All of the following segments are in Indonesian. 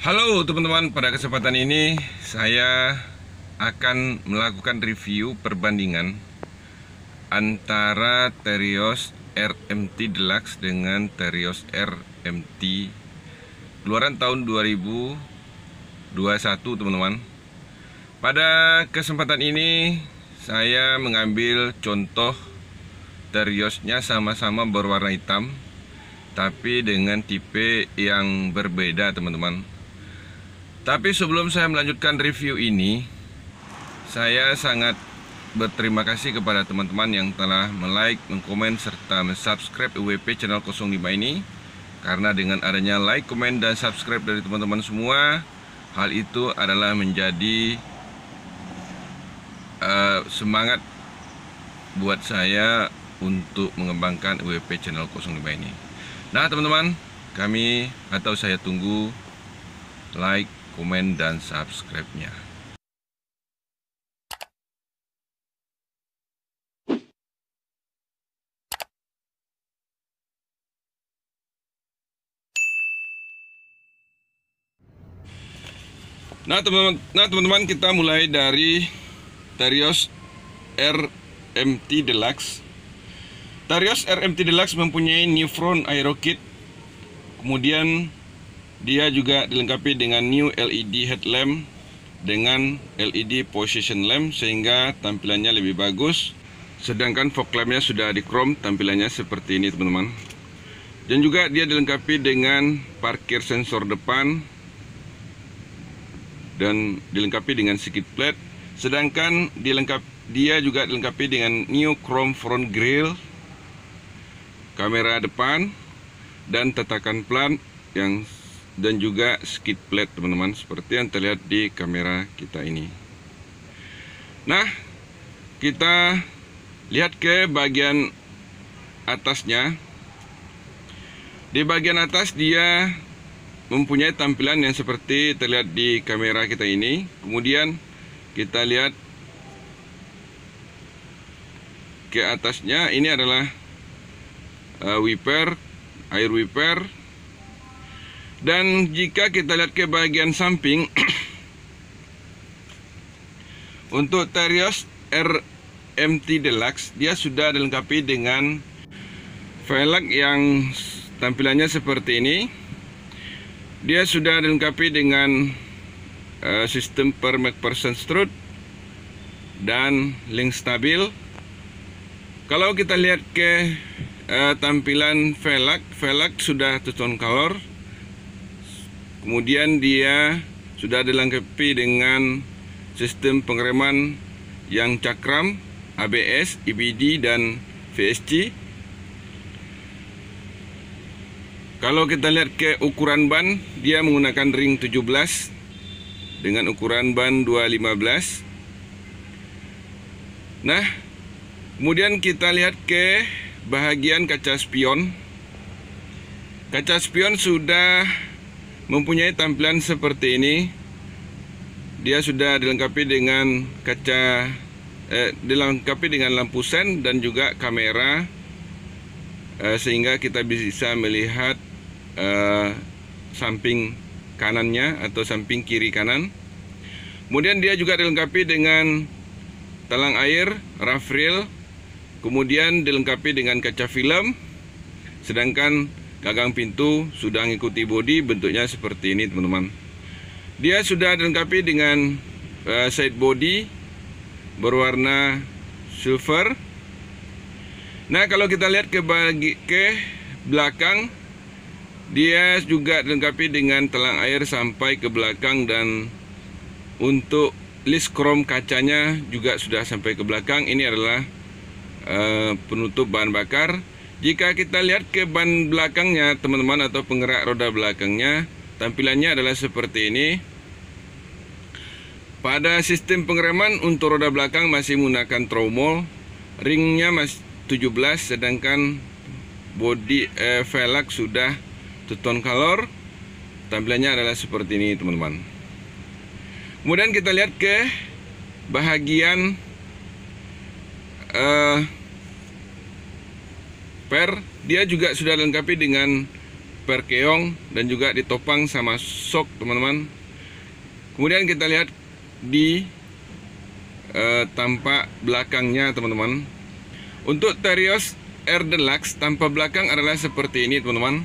Halo teman-teman, pada kesempatan ini saya akan melakukan review perbandingan antara Terios RMT Deluxe dengan Terios RMT keluaran tahun 2021 teman-teman. Pada kesempatan ini saya mengambil contoh Teriosnya sama-sama berwarna hitam, tapi dengan tipe yang berbeda teman-teman. Tapi sebelum saya melanjutkan review ini, saya sangat berterima kasih kepada teman-teman yang telah like, mengkomen, serta mensubscribe UWP channel 05 ini. Karena dengan adanya like, komen, dan subscribe dari teman-teman semua, hal itu adalah menjadi semangat buat saya untuk mengembangkan UWP channel 05 ini. Nah teman-teman, saya tunggu like, komen, dan subscribe-nya. Nah teman-teman, kita mulai dari Terios RMT Deluxe. Terios RMT Deluxe mempunyai new front aero kit. Kemudian dia juga dilengkapi dengan new LED headlamp dengan LED position lamp sehingga tampilannya lebih bagus. Sedangkan fog lampnya sudah di chrome, tampilannya seperti ini teman-teman. Dan juga dia dilengkapi dengan parkir sensor depan dan dilengkapi dengan skid plate. Sedangkan dia juga dilengkapi dengan new chrome front grille, kamera depan, dan tatakan plat dan juga skid plate teman-teman, seperti yang terlihat di kamera kita ini. Nah, kita lihat ke bagian atasnya. Di bagian atas dia mempunyai tampilan yang seperti terlihat di kamera kita ini. Kemudian kita lihat ke atasnya, ini adalah wiper, air wiper. Dan jika kita lihat ke bagian samping, untuk Terios RMT Deluxe dia sudah dilengkapi dengan velg yang tampilannya seperti ini. Dia sudah dilengkapi dengan sistem per McPherson strut dan link stabil. Kalau kita lihat ke tampilan velg sudah two-tone color. Kemudian dia sudah dilengkapi dengan sistem pengereman yang cakram, ABS, EBD, dan VSC. Kalau kita lihat ke ukuran ban, dia menggunakan ring 17 dengan ukuran ban 215. Nah, kemudian kita lihat ke bahagian kaca spion. Kaca spion sudah mempunyai tampilan seperti ini. Dia sudah dilengkapi dengan dilengkapi dengan lampu sen dan juga kamera, sehingga kita bisa melihat samping kanannya atau samping kiri kanan. Kemudian dia juga dilengkapi dengan talang air, rough rail, kemudian dilengkapi dengan kaca film. Sedangkan gagang pintu sudah mengikuti bodi, bentuknya seperti ini teman-teman. Dia sudah dilengkapi dengan side body berwarna silver. Nah, kalau kita lihat ke belakang, dia juga dilengkapi dengan talang air sampai ke belakang, dan untuk list chrome kacanya juga sudah sampai ke belakang. Ini adalah penutup bahan bakar. Jika kita lihat ke ban belakangnya teman-teman, atau penggerak roda belakangnya, tampilannya adalah seperti ini. Pada sistem pengereman untuk roda belakang masih menggunakan tromol, ringnya masih 17, sedangkan bodi velg sudah two-tone color. Tampilannya adalah seperti ini teman-teman. Kemudian kita lihat ke bahagian dia juga sudah dilengkapi dengan spare keong, dan juga ditopang sama sok teman-teman. Kemudian kita lihat di tampak belakangnya teman-teman. Untuk Terios R Deluxe tampak belakang adalah seperti ini teman-teman.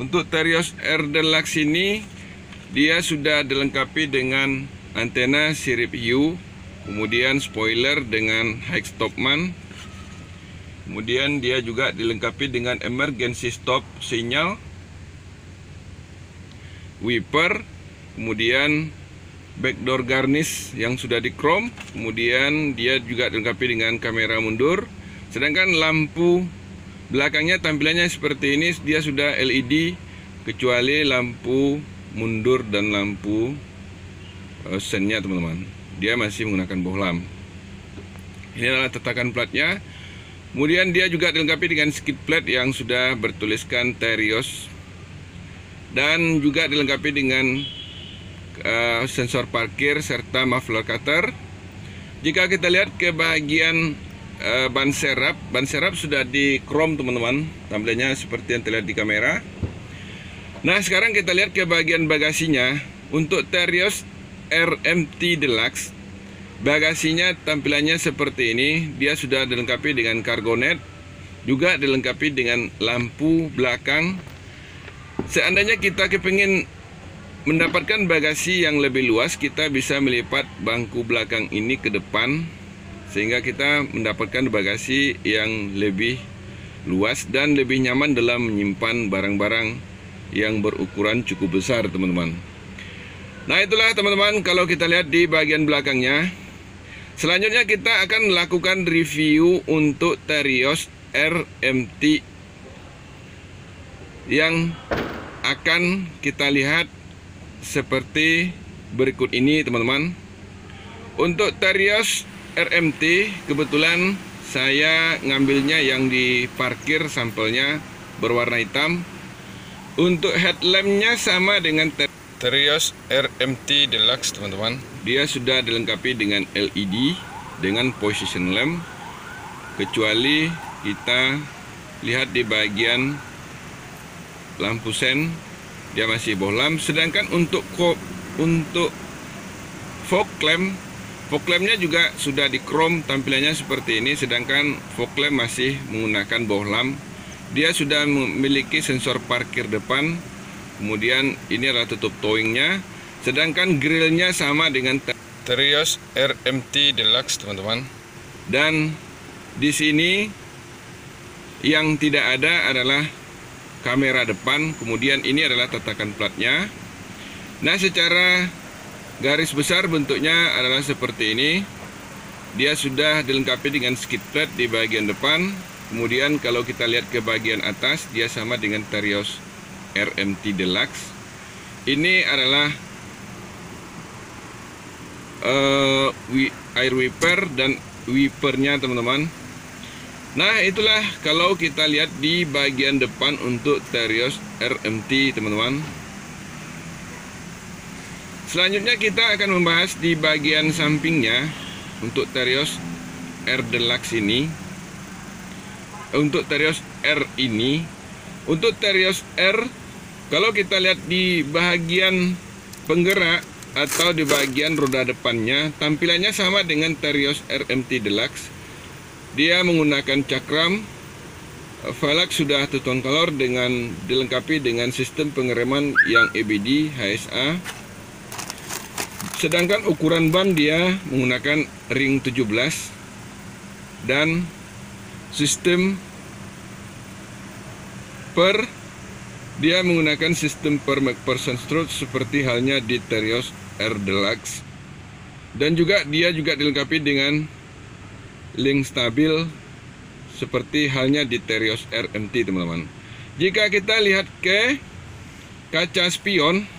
Untuk Terios R Deluxe ini dia sudah dilengkapi dengan antena sirip U, kemudian spoiler dengan high stopman. Kemudian dia juga dilengkapi dengan emergency stop sinyal, wiper, kemudian backdoor garnish yang sudah di chrome. Kemudian dia juga dilengkapi dengan kamera mundur. Sedangkan lampu belakangnya tampilannya seperti ini, dia sudah LED kecuali lampu mundur dan lampu sennya teman-teman. Dia masih menggunakan bohlam. Ini adalah tetakan platnya. Kemudian dia juga dilengkapi dengan skid plate yang sudah bertuliskan Terios, dan juga dilengkapi dengan sensor parkir serta muffler cutter. Jika kita lihat ke bagian ban serap sudah di chrome teman-teman, tampilannya seperti yang terlihat di kamera. Nah, sekarang kita lihat ke bagian bagasinya. Untuk Terios RMT Deluxe, bagasinya tampilannya seperti ini. Dia sudah dilengkapi dengan cargo net, juga dilengkapi dengan lampu belakang. Seandainya kita kepingin mendapatkan bagasi yang lebih luas, kita bisa melipat bangku belakang ini ke depan, sehingga kita mendapatkan bagasi yang lebih luas dan lebih nyaman dalam menyimpan barang-barang yang berukuran cukup besar teman-teman. Nah, itulah teman-teman kalau kita lihat di bagian belakangnya. Selanjutnya kita akan melakukan review untuk Terios RMT yang akan kita lihat seperti berikut ini teman-teman. Untuk Terios RMT kebetulan saya ngambilnya yang di parkir, sampelnya berwarna hitam. Untuk headlampnya sama dengan Terios RMT Deluxe teman-teman. Dia sudah dilengkapi dengan LED dengan position lamp, kecuali kita lihat di bagian lampu sen dia masih bohlam. Sedangkan untuk fog lampnya juga sudah di chrome, tampilannya seperti ini. Sedangkan fog lamp masih menggunakan bohlam. Dia sudah memiliki sensor parkir depan. Kemudian ini adalah tutup towingnya. Sedangkan grillnya sama dengan Terios RMT Deluxe teman-teman. Dan di sini yang tidak ada adalah kamera depan. Kemudian ini adalah tatakan platnya. Nah, secara garis besar bentuknya adalah seperti ini. Dia sudah dilengkapi dengan skid plate di bagian depan. Kemudian kalau kita lihat ke bagian atas, dia sama dengan Terios RMT Deluxe. Ini adalah air wiper dan wipernya teman-teman. Nah, itulah kalau kita lihat di bagian depan untuk Terios RMT teman-teman. Selanjutnya kita akan membahas di bagian sampingnya untuk Terios R Deluxe ini. Untuk Terios R ini, untuk Terios R, kalau kita lihat di bagian penggerak atau di bagian roda depannya, tampilannya sama dengan Terios RMT Deluxe. Dia menggunakan cakram, velg sudah two-tone color dengan dilengkapi dengan sistem pengereman yang ABD HSA. Sedangkan ukuran ban dia menggunakan ring 17 dan sistem dia menggunakan sistem per McPherson stroke seperti halnya di Terios R Deluxe. Dan juga dia juga dilengkapi dengan link stabil seperti halnya di Terios RMT teman-teman. Jika kita lihat ke kaca spion,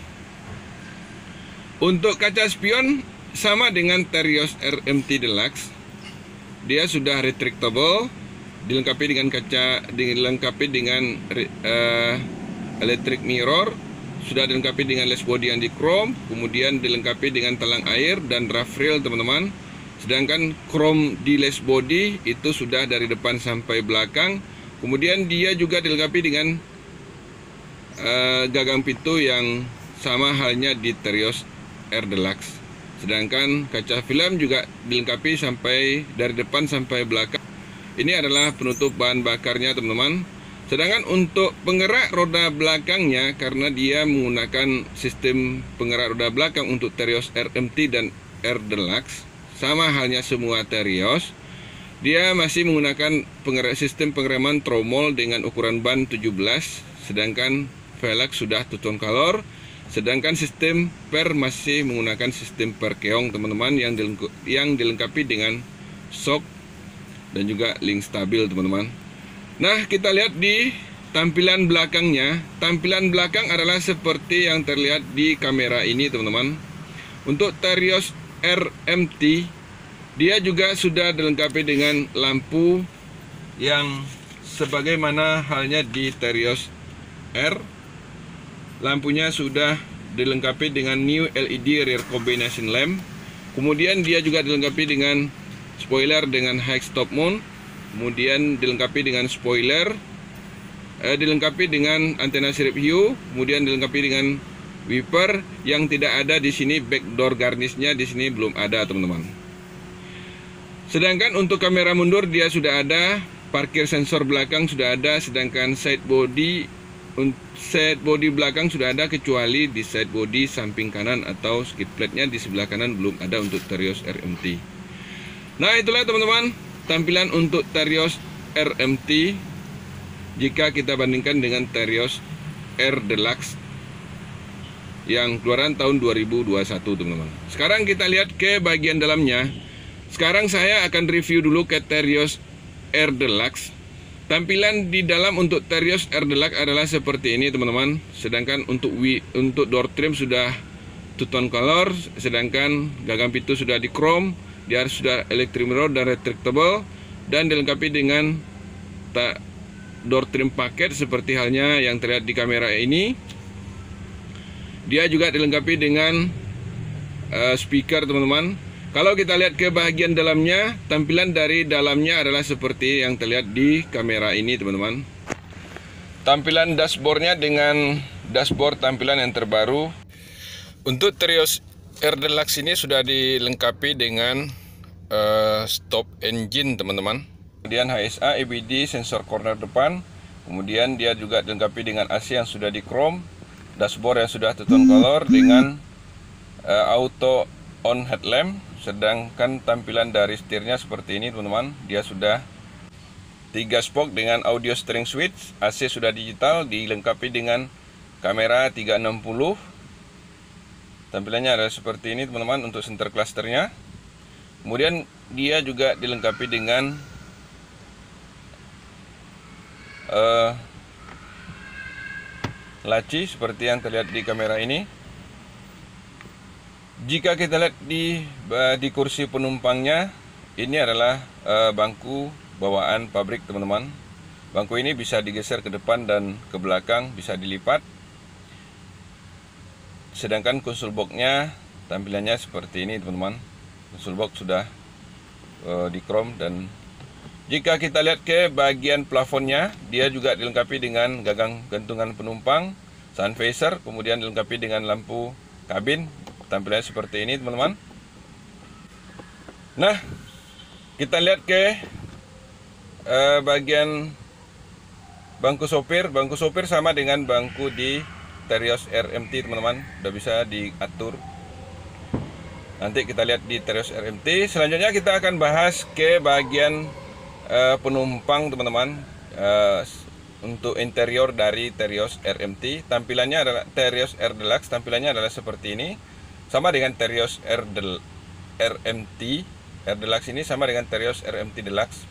untuk kaca spion sama dengan Terios RMT Deluxe. Dia sudah retractable, dilengkapi dengan electric mirror, sudah dilengkapi dengan lace body yang di chrome, kemudian dilengkapi dengan talang air dan rough rail teman-teman. Sedangkan chrome di lace body itu sudah dari depan sampai belakang. Kemudian dia juga dilengkapi dengan gagang pintu yang sama halnya di Terios R Deluxe. Sedangkan kaca film juga dilengkapi sampai dari depan sampai belakang. Ini adalah penutup bahan bakarnya, teman-teman. Sedangkan untuk penggerak roda belakangnya, karena dia menggunakan sistem penggerak roda belakang untuk Terios RMT dan R Deluxe, sama halnya semua Terios, dia masih menggunakan sistem pengereman tromol dengan ukuran ban 17, sedangkan velg sudah two-tone color. Sedangkan sistem per masih menggunakan sistem per keong, teman-teman, yang dilengkapi dengan shock dan juga link stabil, teman-teman. Nah, kita lihat di tampilan belakangnya. Tampilan belakang adalah seperti yang terlihat di kamera ini, teman-teman. Untuk Terios RMT, dia juga sudah dilengkapi dengan lampu yang sebagaimana halnya di Terios R. Lampunya sudah dilengkapi dengan new LED rear combination lamp. Kemudian dia juga dilengkapi dengan spoiler dengan high stop mount. Kemudian dilengkapi dengan spoiler, dilengkapi dengan antena sirip hiu. Kemudian dilengkapi dengan wiper yang tidak ada di sini. Backdoor garnishnya di sini belum ada, teman-teman. Sedangkan untuk kamera mundur dia sudah ada, parkir sensor belakang sudah ada, sedangkan side body belakang sudah ada, kecuali di side body samping kanan atau skid plate-nya di sebelah kanan belum ada untuk Terios RMT. Nah, itulah teman-teman tampilan untuk Terios RMT jika kita bandingkan dengan Terios R Deluxe yang keluaran tahun 2021, teman-teman. Sekarang kita lihat ke bagian dalamnya. Sekarang saya akan review dulu ke Terios R Deluxe. Tampilan di dalam untuk Terios R Deluxe adalah seperti ini, teman-teman. Sedangkan untuk door trim sudah two-tone color, sedangkan gagang pintu sudah di chrome, dia sudah electric mirror dan retractable, dan dilengkapi dengan door trim paket seperti halnya yang terlihat di kamera ini. Dia juga dilengkapi dengan speaker, teman-teman. Kalau kita lihat ke bagian dalamnya, tampilan dari dalamnya adalah seperti yang terlihat di kamera ini, teman-teman. Tampilan dashboardnya dengan dashboard tampilan yang terbaru. Untuk Terios R Deluxe ini sudah dilengkapi dengan stop engine, teman-teman. Kemudian HSA, EBD, sensor corner depan. Kemudian dia juga dilengkapi dengan AC yang sudah di chrome, dashboard yang sudah two-tone color dengan auto on headlamp. Sedangkan tampilan dari setirnya seperti ini, teman-teman. Dia sudah 3 spoke dengan audio steering switch, AC sudah digital, dilengkapi dengan kamera 360. Tampilannya adalah seperti ini, teman-teman, untuk center clusternya. Kemudian dia juga dilengkapi dengan laci seperti yang terlihat di kamera ini. Jika kita lihat di kursi penumpangnya, ini adalah bangku bawaan pabrik, teman-teman. Bangku ini bisa digeser ke depan dan ke belakang, bisa dilipat. Sedangkan console box-nya tampilannya seperti ini, teman-teman. Console box sudah di chrome, dan jika kita lihat ke bagian plafonnya, dia juga dilengkapi dengan gagang gantungan penumpang, sun visor, kemudian dilengkapi dengan lampu kabin. Tampilannya seperti ini, teman-teman. Nah, kita lihat ke bagian bangku sopir. Bangku sopir sama dengan bangku di Terios RMT, teman-teman. Udah bisa diatur. Nanti kita lihat di Terios RMT. Selanjutnya kita akan bahas ke bagian penumpang, teman-teman. Untuk interior dari Terios RMT, tampilannya adalah Terios R Deluxe. Tampilannya adalah seperti ini. Sama dengan Terios RMT. R Deluxe ini sama dengan Terios RMT Deluxe.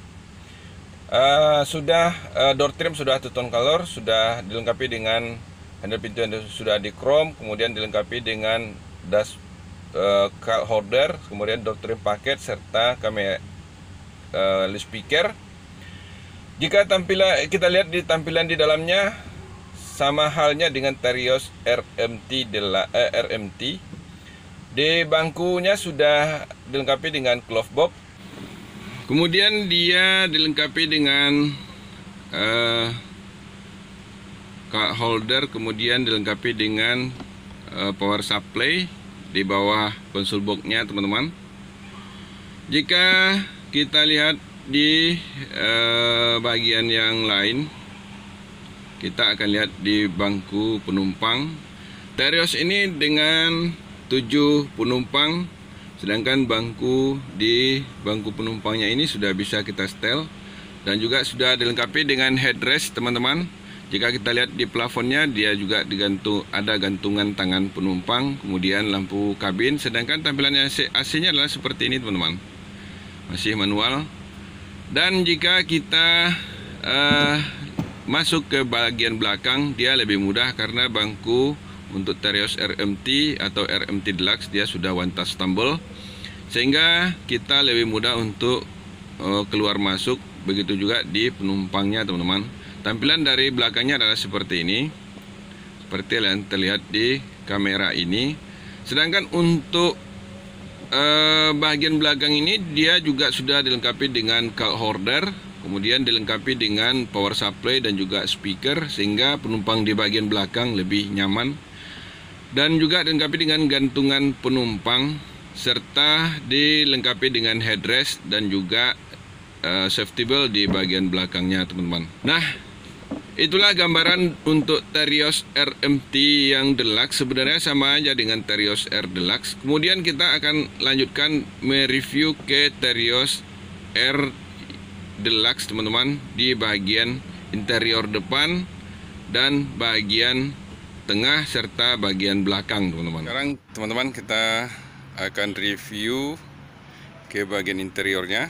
Door trim sudah two-tone color, sudah dilengkapi dengan handle pintu yang sudah di chrome, kemudian dilengkapi dengan dash card holder, kemudian door trim paket serta kamera speaker. Jika kita lihat di tampilan di dalamnya, sama halnya dengan Terios RMT. Di bangkunya sudah dilengkapi dengan glove box. Kemudian dia dilengkapi dengan card holder, kemudian dilengkapi dengan power supply di bawah konsol box-nya teman-teman. Jika kita lihat di bagian yang lain, kita akan lihat di bangku penumpang. Terios ini dengan 7 penumpang, sedangkan di bangku penumpangnya ini sudah bisa kita setel dan juga sudah dilengkapi dengan headrest teman-teman. Jika kita lihat di plafonnya, dia juga ada gantungan tangan penumpang, kemudian lampu kabin. Sedangkan tampilannya AC-nya adalah seperti ini teman-teman, masih manual. Dan jika kita masuk ke bagian belakang, dia lebih mudah karena bangku untuk Terios RMT atau RMT Deluxe dia sudah one touch tumble, sehingga kita lebih mudah untuk keluar masuk. Begitu juga di penumpangnya teman-teman. Tampilan dari belakangnya adalah seperti ini, seperti yang terlihat di kamera ini. Sedangkan untuk bagian belakang ini dia juga sudah dilengkapi dengan card holder, kemudian dilengkapi dengan power supply dan juga speaker, sehingga penumpang di bagian belakang lebih nyaman. Dan juga dilengkapi dengan gantungan penumpang, serta dilengkapi dengan headrest dan juga safety belt di bagian belakangnya teman-teman. Nah, itulah gambaran untuk Terios RMT yang Deluxe. Sebenarnya sama aja dengan Terios R Deluxe. Kemudian kita akan lanjutkan mereview ke Terios R Deluxe teman-teman, di bagian interior depan dan bagian tengah serta bagian belakang teman-teman. Sekarang teman-teman kita akan review ke bagian interiornya.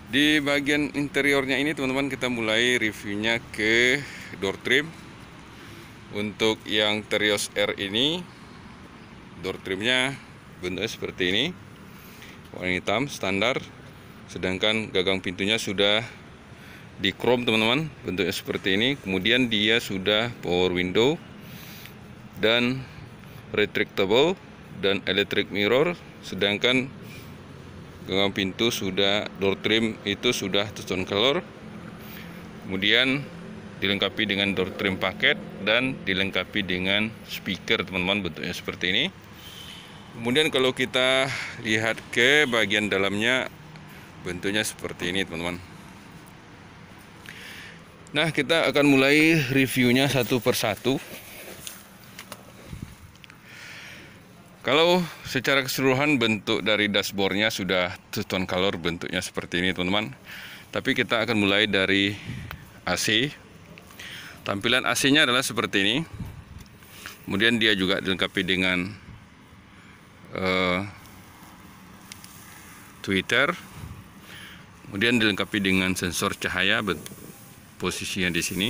Di bagian interiornya ini teman-teman, kita mulai reviewnya ke door trim. Untuk yang Terios R ini, door trimnya bentuknya seperti ini, warna hitam standar. Sedangkan gagang pintunya sudah di chrome teman-teman, bentuknya seperti ini. Kemudian dia sudah power window dan retractable dan electric mirror. Sedangkan gagang pintu sudah, door trim itu sudah two-tone color. Kemudian dilengkapi dengan door trim paket dan dilengkapi dengan speaker teman-teman, bentuknya seperti ini. Kemudian kalau kita lihat ke bagian dalamnya, bentuknya seperti ini teman-teman. Nah, kita akan mulai reviewnya satu persatu. Kalau secara keseluruhan bentuk dari dashboardnya sudah two-tone color, bentuknya seperti ini teman-teman. Tapi kita akan mulai dari AC. Tampilan AC-nya adalah seperti ini. Kemudian dia juga dilengkapi dengan tweeter. Kemudian dilengkapi dengan sensor cahaya, posisinya di sini.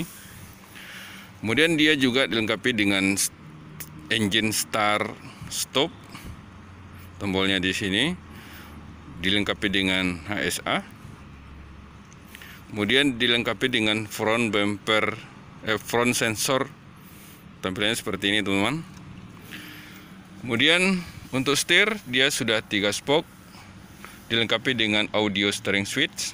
Kemudian dia juga dilengkapi dengan engine start stop, tombolnya di sini. Dilengkapi dengan HSA. Kemudian dilengkapi dengan front bumper, front sensor. Tampilannya seperti ini teman-teman. Kemudian untuk setir dia sudah 3 spoke, dilengkapi dengan audio steering switch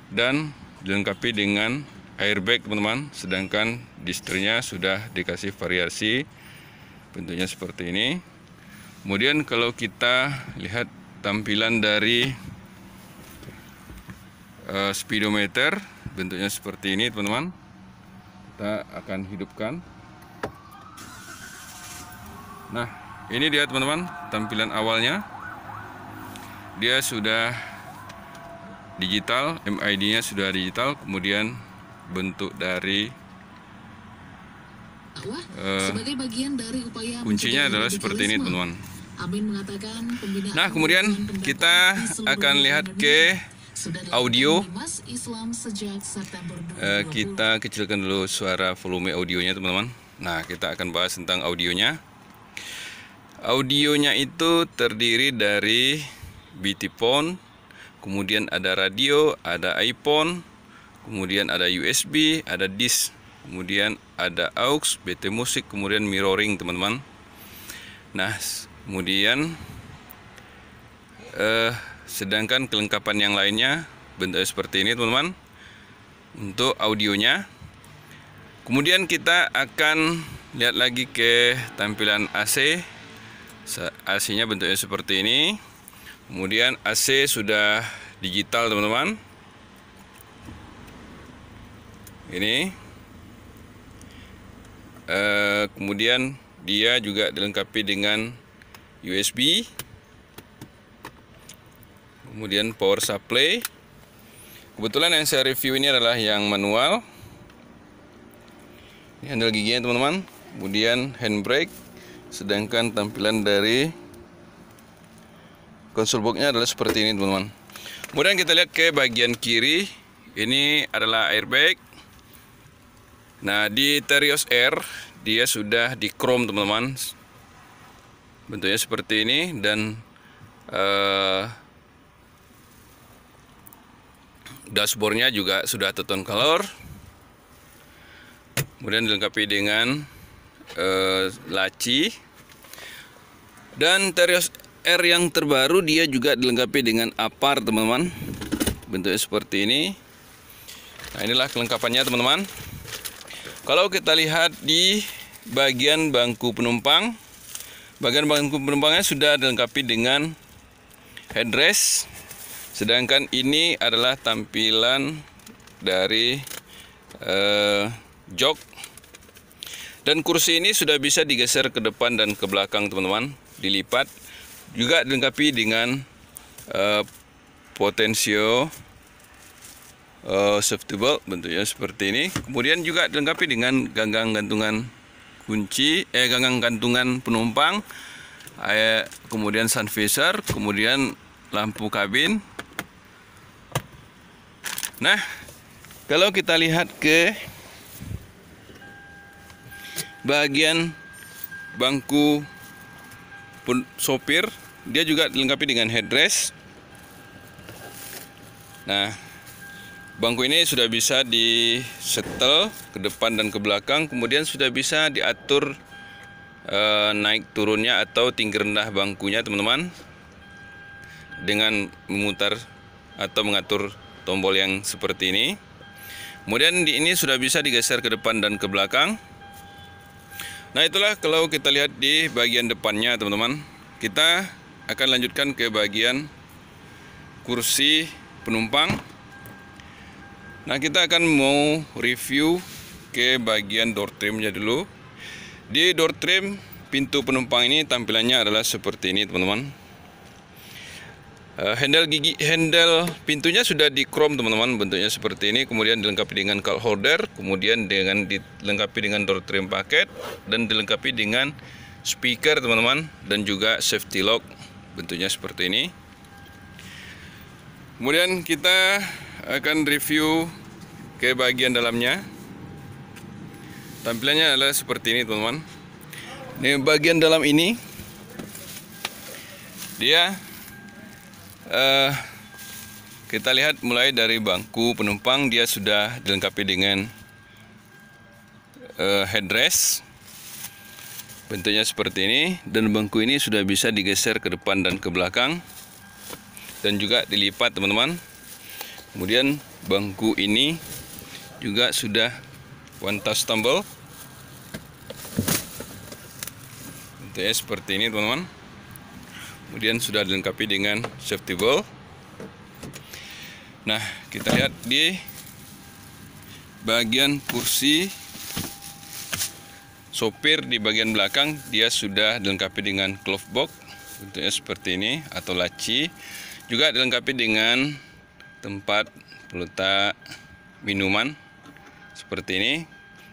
dan dilengkapi dengan airbag teman-teman. Sedangkan di setirnya sudah dikasih variasi, bentuknya seperti ini. Kemudian kalau kita lihat tampilan dari speedometer, bentuknya seperti ini teman-teman. Kita akan hidupkan. Nah, ini dia teman-teman tampilan awalnya. Dia sudah digital, MID-nya sudah digital. Kemudian bentuk dari sebagai bagian dari upaya kuncinya adalah seperti ini teman-teman. Nah, kemudian kita akan lihat ke audio. Kita kecilkan dulu suara volume audionya teman-teman. Nah, kita akan bahas tentang audionya. Audionya itu terdiri dari BT phone, kemudian ada radio, ada iPhone, kemudian ada USB, ada disk, kemudian ada aux, BT musik, kemudian mirroring teman-teman. Nah, kemudian sedangkan kelengkapan yang lainnya bentuknya seperti ini teman-teman. Untuk audionya Kemudian kita akan lihat lagi ke tampilan AC. AC-nya bentuknya seperti ini. Kemudian AC sudah digital teman-teman. Ini. Kemudian dia juga dilengkapi dengan USB. Kemudian power supply. Kebetulan yang saya review ini adalah yang manual. Ini handle giginya teman-teman. Kemudian handbrake. Sedangkan tampilan dari konsol boxnya adalah seperti ini teman-teman. Kemudian kita lihat ke bagian kiri. Ini adalah airbag. Nah, di Terios Air dia sudah di chrome teman-teman. Bentuknya seperti ini dan dashboardnya juga sudah two-tone color. Kemudian dilengkapi dengan laci. Dan Terios Air yang terbaru dia juga dilengkapi dengan apar teman-teman. Bentuknya seperti ini. Nah, inilah kelengkapannya teman-teman. Kalau kita lihat di bagian bangku penumpang, bagian bangku penumpangnya sudah dilengkapi dengan headrest. Sedangkan ini adalah tampilan dari jok. Dan kursi ini sudah bisa digeser ke depan dan ke belakang teman-teman, dilipat. Juga dilengkapi dengan potensio safety belt, bentuknya seperti ini. Kemudian juga dilengkapi dengan ganggang gantungan kunci, ganggang gantungan penumpang, kemudian sun visor, kemudian lampu kabin. Nah, kalau kita lihat ke bagian bangku sopir, dia juga dilengkapi dengan headrest. Nah, bangku ini sudah bisa disetel ke depan dan ke belakang, kemudian sudah bisa diatur naik turunnya atau tinggi rendah bangkunya teman-teman, dengan memutar atau mengatur tombol yang seperti ini. Kemudian ini sudah bisa digeser ke depan dan ke belakang. Nah, itulah kalau kita lihat di bagian depannya teman-teman. Kita akan lanjutkan ke bagian kursi penumpang. Nah, kita akan mau review ke bagian door trimnya dulu. Di door trim pintu penumpang ini tampilannya adalah seperti ini teman-teman. Handle pintunya sudah di chrome teman-teman, bentuknya seperti ini. Kemudian dilengkapi dengan cup holder, kemudian dilengkapi dengan door trim paket, dan dilengkapi dengan speaker teman-teman, dan juga safety lock, bentuknya seperti ini. Kemudian kita akan review ke bagian dalamnya. Tampilannya adalah seperti ini teman-teman. Ini bagian dalam ini dia kita lihat mulai dari bangku penumpang, dia sudah dilengkapi dengan headrest, bentuknya seperti ini, dan bangku ini sudah bisa digeser ke depan dan ke belakang dan juga dilipat teman-teman. Kemudian bangku ini juga sudah one touch tumble, bentuknya seperti ini teman-teman. Kemudian sudah dilengkapi dengan safety belt. Nah, kita lihat di bagian kursi sopir di bagian belakang, dia sudah dilengkapi dengan glove box, bentuknya seperti ini, atau laci. Juga dilengkapi dengan tempat peletak minuman seperti ini,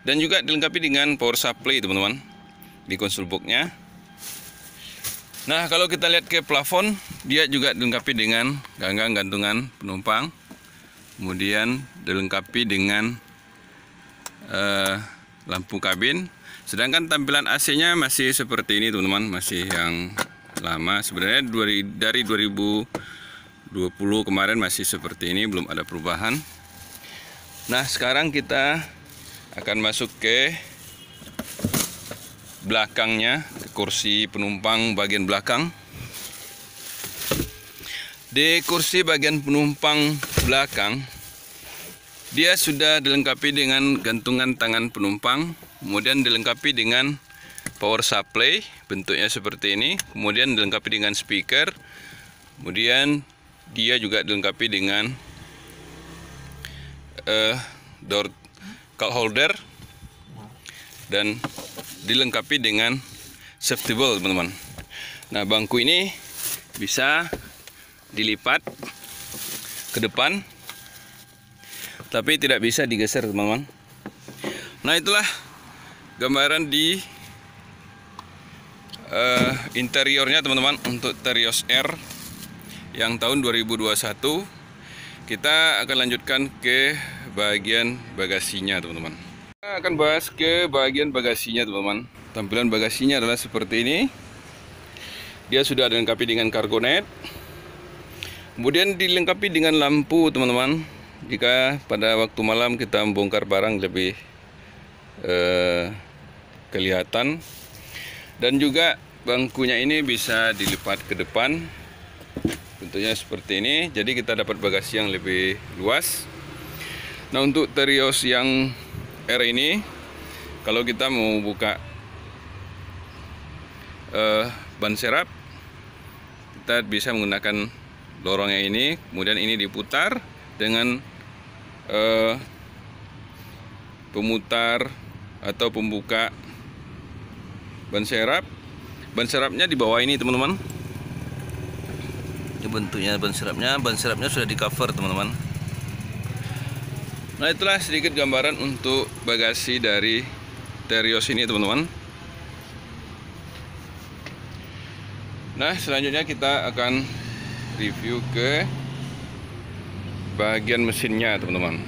dan juga dilengkapi dengan power supply teman-teman di konsol boxnya. Nah, kalau kita lihat ke plafon, dia juga dilengkapi dengan ganggang gantungan penumpang. Kemudian dilengkapi dengan lampu kabin. Sedangkan tampilan AC-nya masih seperti ini teman-teman, masih yang lama. Sebenarnya dari 2020 kemarin masih seperti ini, belum ada perubahan. Nah, sekarang kita akan masuk ke belakangnya, ke kursi penumpang bagian belakang. Di kursi bagian penumpang belakang, Dia sudah dilengkapi dengan gantungan tangan penumpang, kemudian dilengkapi dengan power supply, bentuknya seperti ini, kemudian dilengkapi dengan speaker, kemudian dia juga dilengkapi dengan door cup holder, dan dilengkapi dengan safety belt, teman-teman. Nah, bangku ini bisa dilipat ke depan, tapi tidak bisa digeser, teman-teman. Nah, itulah gambaran di interiornya, teman-teman, untuk Terios R yang tahun 2021. Kita akan lanjutkan ke bagian bagasinya, teman-teman. Kita akan bahas ke bagian bagasinya, teman-teman. Tampilan bagasinya adalah seperti ini. Dia sudah dilengkapi dengan cargo net, kemudian dilengkapi dengan lampu, teman-teman. Jika pada waktu malam kita membongkar barang lebih kelihatan. Dan juga bangkunya ini bisa dilipat ke depan, bentuknya seperti ini. Jadi kita dapat bagasi yang lebih luas. Nah, untuk Terios yang R ini, kalau kita mau buka ban serap, kita bisa menggunakan lorongnya ini. Kemudian ini diputar dengan pemutar atau pembuka ban serap. Ban serapnya di bawah ini, teman-teman. Ini bentuknya ban serapnya. Ban serapnya sudah di cover, teman-teman. Nah, itulah sedikit gambaran untuk bagasi dari Terios ini, teman-teman. Nah, selanjutnya kita akan review ke bagian mesinnya, teman-teman.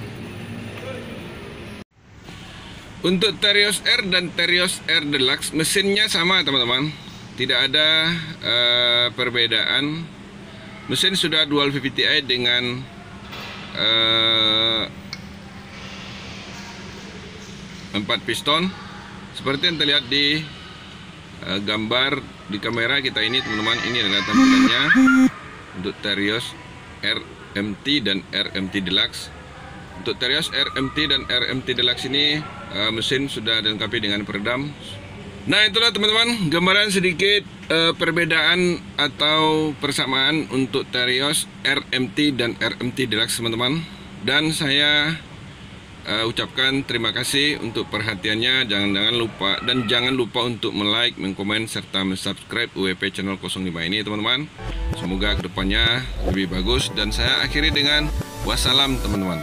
Untuk Terios R dan Terios R Deluxe, mesinnya sama, teman-teman. Tidak ada perbedaan. Mesin sudah dual VVTi dengan 4 piston, seperti yang terlihat di gambar di kamera kita ini, teman-teman. Ini adalah tampilannya untuk Terios RMT dan RMT Deluxe. Untuk Terios RMT dan RMT Deluxe ini mesin sudah dilengkapi dengan peredam. Nah, itulah, teman-teman, gambaran sedikit perbedaan atau persamaan untuk Terios RMT dan RMT Deluxe, teman-teman. Dan saya ucapkan terima kasih untuk perhatiannya. Jangan lupa untuk like, menkomen, serta mensubscribe UWP channel 05 ini, teman-teman. Semoga kedepannya lebih bagus. Dan saya akhiri dengan wassalam, teman-teman.